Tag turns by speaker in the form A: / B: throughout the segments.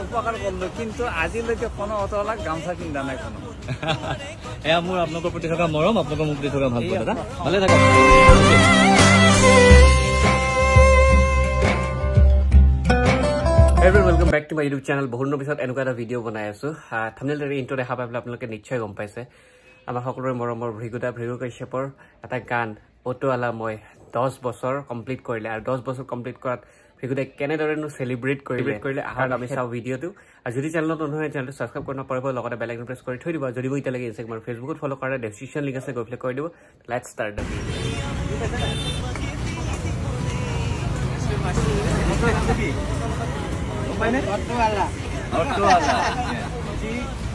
A: উপকাৰ কৰিলো কিন্তু আজিলৈকে কোনো অটলাক গামছা কিনা নাই কোনো
B: এয়া মোৰ আপোনালোকৰ প্ৰতি থকা মৰম আপোনালোকৰ মোক প্ৰতি থকা ভাল পোৱা দাদা ভালে থাকক
C: welcome back to my YouTube channel बहुत दिनों पिছত एनुका ভিডিও বনাই আছো থাম্বনেল আৰু ইন্ট্ৰো দেখা পাইলে আপোনালোকে নিশ্চয় গম পাইছে আমাৰ সকলোৰে মৰমৰ ভৃগু কাশ্যপৰ এটা গান অটোৱালা মই 10 বছৰ কমপ্লিট কৰিলে আৰু 10 বছৰ কমপ্লিট কৰাত ভৃগুদাই কেনেদৰেনো সেলিব্ৰেট কৰিলে আহাৰ আমি চাও ভিডিওটো আৰু যদি চেনেলত নহয় চেনেলটো সাবস্ক্ৰাইব কৰিব নপাৰিব লগতে বেল আইকন প্ৰেছ কৰি থৈ দিব যদি মই ইতালৈকে ইনষ্টাগ্ৰাম ফেচবুকত ফলো কৰা ডেসক্ৰিপচন লিংক আছে গৈ ফ্লিক কৰি দিব লেটস ষ্টাৰ্ট দ্য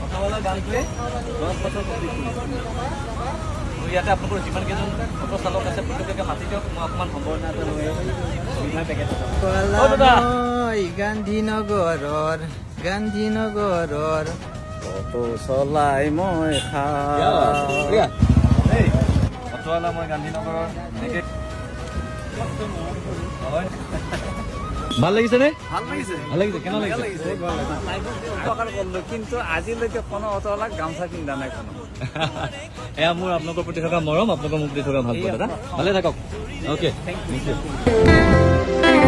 A: অটোৱালা গানটোৱে 10 বছৰ কমপ্লিট কৰিলে ইয়াতে আপোনালোকৰ যিমান কেইজন ফটো চালক আছে প্ৰত্যেককে মাতি দিয়ক মই অকমান সম্বৰ্ধনা এটা লৈ বিনা পেকেট গান্ধীনগৰৰ ফটো চলাই মই অটোৱালা মই গান্ধীনগৰৰ
B: ভাল লাগিছে নে
A: ভাল লাগিছে
B: কেনে লাগিছে
A: উপকাৰ কৰিলো কিন্তু আজিলৈকে কোনো অটলাক গামছা কিনা নাই কোনো
B: এয়া মোৰ আপোনালোকৰ প্ৰতি থকা মৰম আপোনালোকৰ মোক প্ৰতি থকা ভাল পোৱা দাদা ভালে থাকক ওকে থ্যাংক ইউ